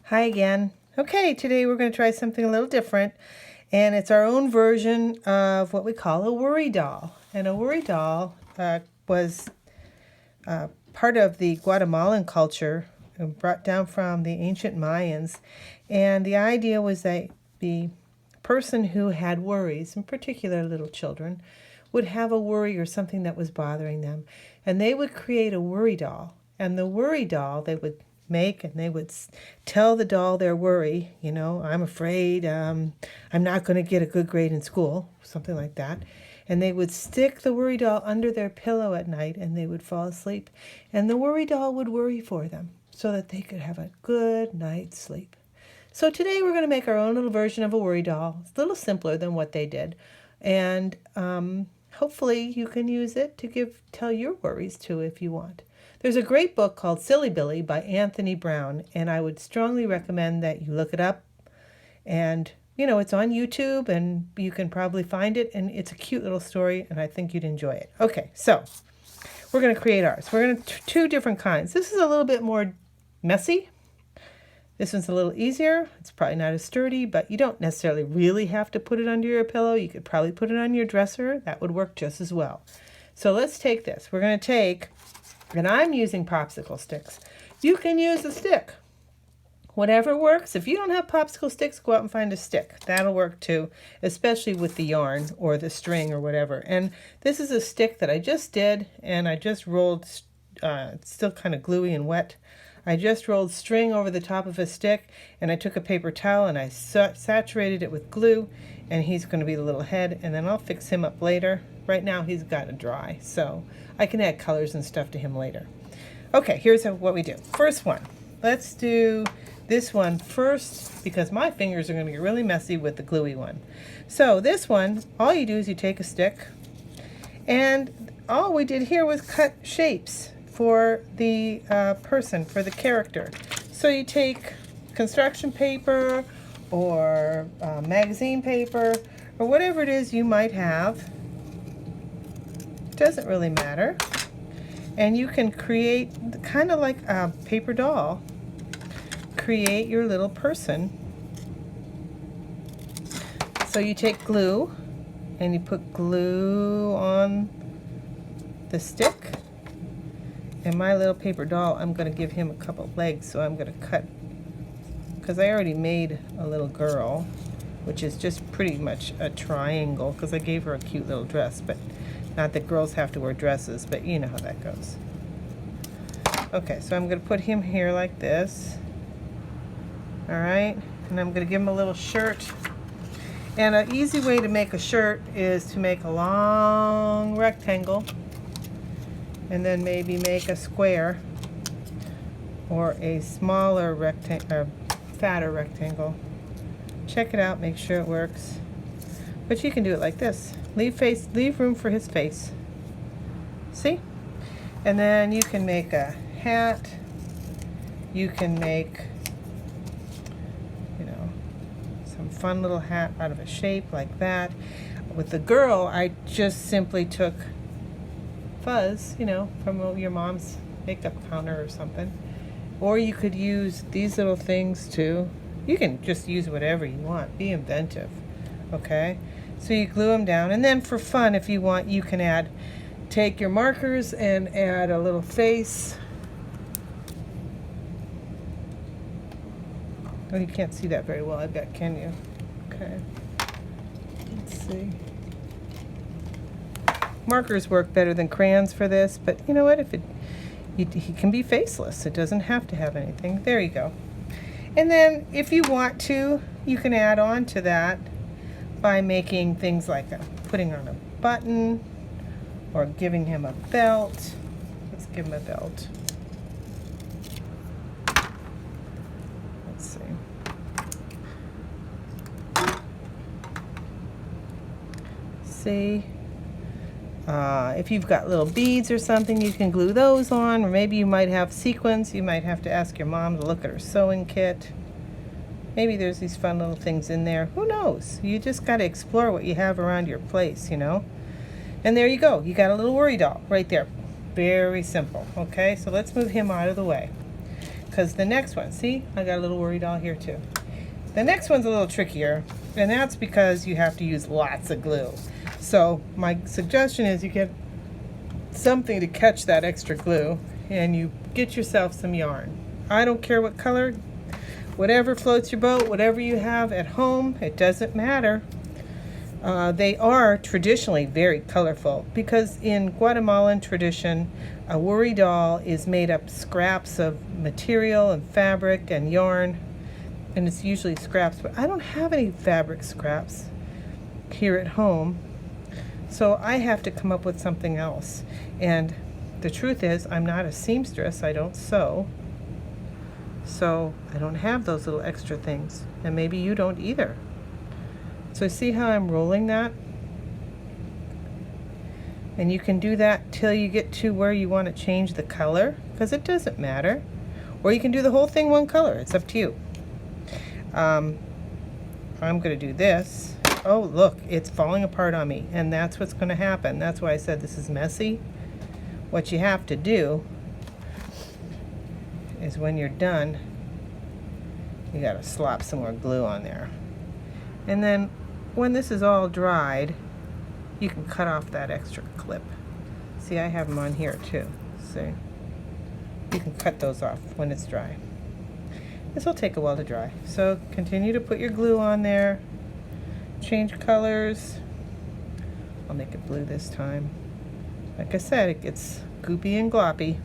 Hi again. Okay, today we're going to try something a little different, and it's our own version of what we call a worry doll. And a worry doll was part of the Guatemalan culture, brought down from the ancient Mayans. And the idea was that the person who had worries, in particular little children, would have a worry or something that was bothering them. And they would create a worry doll. And the worry doll they would make, and they would tell the doll their worry, I'm afraid I'm not going to get a good grade in school, something like that. And they would stick the worry doll under their pillow at night, and they would fall asleep. And the worry doll would worry for them so that they could have a good night's sleep. So today we're going to make our own little version of a worry doll. It's a little simpler than what they did. And hopefully you can use it to tell your worries to if you want. There's a great book called Silly Billy by Anthony Brown, and I would strongly recommend that you look it up. And, it's on YouTube, and you can probably find it, and it's a cute little story, and I think you'd enjoy it. Okay, so we're going to create ours. We're going to two different kinds. This is a little bit more messy. This one's a little easier. It's probably not as sturdy, but you don't necessarily really have to put it under your pillow. You could probably put it on your dresser. That would work just as well. So let's take this. We're going to take, and I'm using popsicle sticks. You can use a stick. Whatever works. If you don't have popsicle sticks, go out and find a stick. That'll work too, especially with the yarn or the string or whatever. And this is a stick that I just did, and I just rolled, it's still kind of gluey and wet. I just rolled string over the top of a stick, and I took a paper towel and I saturated it with glue, and he's going to be the little head, and then I'll fix him up later. Right now he's got to dry, so I can add colors and stuff to him later. Okay, here's what we do. First one, let's do this one first because my fingers are going to get really messy with the gluey one. So this one, all you do is you take a stick, and all we did here was cut shapes for the person, for the character. So you take construction paper or magazine paper or whatever it is you might have. Doesn't really matter. And you can create, kind of like a paper doll, create your little person. So you take glue and you put glue on the stick. And my little paper doll, I'm going to give him a couple legs, so I'm going to cut, because I already made a little girl, which is just pretty much a triangle, because I gave her a cute little dress, but not that girls have to wear dresses, but you know how that goes. Okay, so I'm going to put him here like this. All right, and I'm going to give him a little shirt. And an easy way to make a shirt is to make a long rectangle, and then maybe make a square or a smaller rectangle, fatter rectangle. Check it out, make sure it works. But you can do it like this. Leave room for his face. See? And then you can make a hat. You can make, some fun little hat out of a shape like that. With the girl, I just simply took fuzz, from your mom's makeup counter or something. Or you could use these little things too. You can just use whatever you want. Be inventive, okay? So you glue them down, and then for fun, if you want, you can take your markers and add a little face. Oh, you can't see that very well, I bet, can you? Okay. Let's see. Markers work better than crayons for this, but you know what? He can be faceless. It doesn't have to have anything. There you go. And then if you want to, you can add on to that by making things like putting on a button or giving him a belt. Let's give him a belt. Let's see. See? If you've got little beads or something, you can glue those on, or maybe you might have sequins. You might have to ask your mom to look at her sewing kit. Maybe there's these fun little things in there. Who knows? You just got to explore what you have around your place, And there you go. You got a little worry doll right there. Very simple. Okay, so let's move him out of the way, because the next one, see, I got a little worry doll here too. The next one's a little trickier, and that's because you have to use lots of glue. So my suggestion is you get something to catch that extra glue, and you get yourself some yarn. I don't care what color, whatever floats your boat, whatever you have at home, it doesn't matter. They are traditionally very colorful because in Guatemalan tradition, a worry doll is made up scraps of material and fabric and yarn, and it's usually scraps, but I don't have any fabric scraps here at home, so I have to come up with something else. And the truth is, I'm not a seamstress, I don't sew, so I don't have those little extra things, and maybe you don't either. So see how I'm rolling that? And you can do that till you get to where you want to change the color, because it doesn't matter. Or you can do the whole thing one color, it's up to you. I'm going to do this. Oh, look, it's falling apart on me, and that's what's going to happen. That's why I said this is messy. What you have to do is when you're done, you got to slop some more glue on there. And then when this is all dried, you can cut off that extra clip. See, I have them on here too. See? You can cut those off when it's dry. This will take a while to dry. So continue to put your glue on there. Change colors. I'll make it blue this time. Like I said, it gets goopy and gloppy.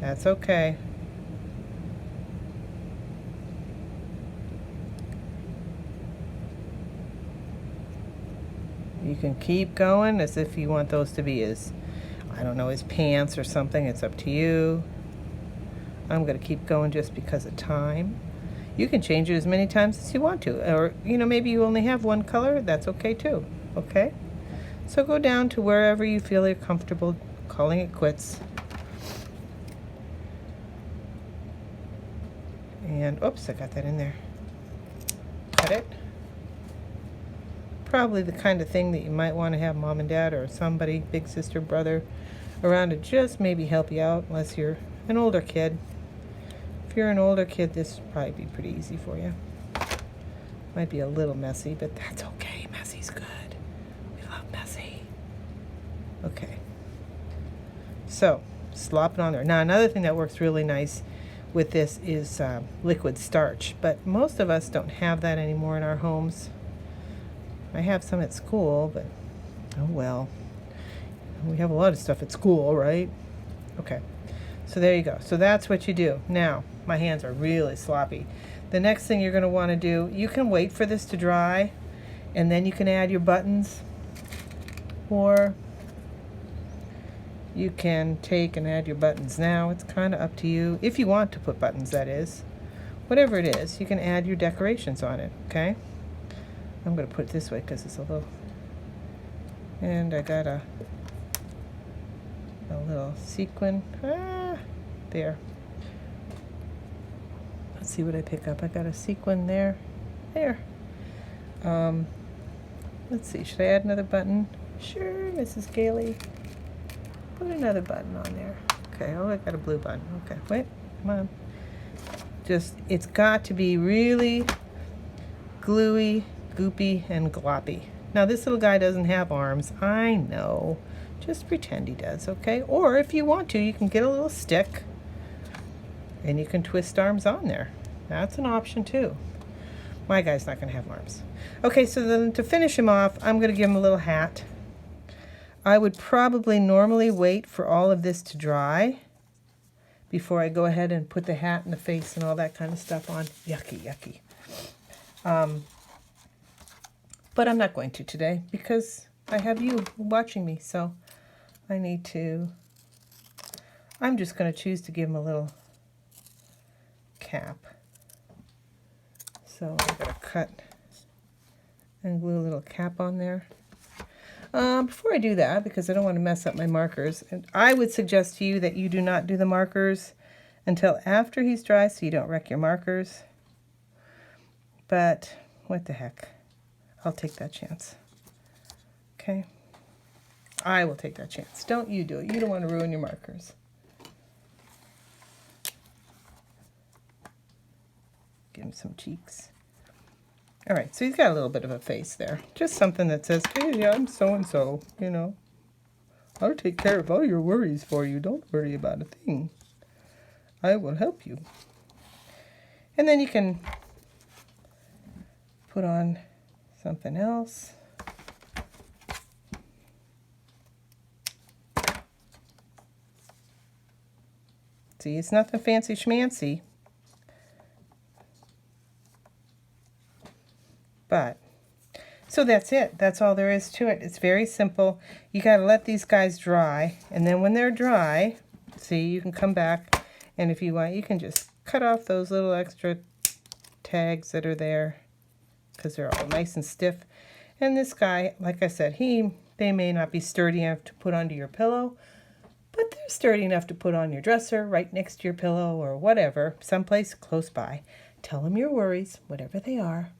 That's okay. You can keep going as if you want those to be as, I don't know, as pants or something. It's up to you. I'm going to keep going just because of time. You can change it as many times as you want to. Or, you know, maybe you only have one color. That's okay too. Okay? So go down to wherever you feel you're comfortable calling it quits. And, oops, I got that in there. Cut it. Probably the kind of thing that you might want to have mom and dad or somebody, big sister, brother, around to just maybe help you out, unless you're an older kid. If you're an older kid, this would probably be pretty easy for you. Might be a little messy, but that's okay. Messy's good. We love messy. Okay. So, slop it on there. Now, another thing that works really nice with this is liquid starch, but most of us don't have that anymore in our homes. I have some at school, but oh well. We have a lot of stuff at school, right? Okay. So there you go. So that's what you do. Now, my hands are really sloppy. The next thing you're going to want to do, you can wait for this to dry, and then you can add your buttons, or you can take and add your buttons now. It's kind of up to you. If you want to put buttons, that is. Whatever it is, you can add your decorations on it, okay? I'm going to put it this way because it's a little, and I got a little sequin. There. Let's see what I pick up. I got a sequin there. There. Let's see. Should I add another button? Sure, Mrs. Gailey. Put another button on there. Okay. Oh, I got a blue button. Okay. Wait. Come on. Just, it's got to be really gluey, goopy, and gloppy. Now, this little guy doesn't have arms. I know. Just pretend he does, okay? Or if you want to, you can get a little stick and you can twist arms on there. That's an option too. My guy's not going to have arms. Okay, so then to finish him off, I'm going to give him a little hat. I would probably normally wait for all of this to dry before I go ahead and put the hat and the face and all that kind of stuff on. Yucky, yucky. But I'm not going to today because I have you watching me, so I need to, I'm just going to choose to give him a little cap. So I'm going to cut and glue a little cap on there. Before I do that, because I don't want to mess up my markers, and I would suggest to you that you do not do the markers until after he's dry so you don't wreck your markers. But what the heck, I'll take that chance. Okay? I will take that chance. Don't you do it. You don't want to ruin your markers. give him some cheeks. All right, so he's got a little bit of a face there. Just something that says, hey, I'm so-and-so, you know. I'll take care of all your worries for you. Don't worry about a thing. I will help you. And then you can put on something else. See, it's nothing fancy schmancy. But, so that's it. That's all there is to it. It's very simple. You got to let these guys dry. And then when they're dry, see, you can come back. And if you want, you can just cut off those little extra tags that are there, because they're all nice and stiff. And this guy, like I said, they may not be sturdy enough to put onto your pillow, but they're sturdy enough to put on your dresser, right next to your pillow, or whatever, someplace close by. Tell them your worries, whatever they are.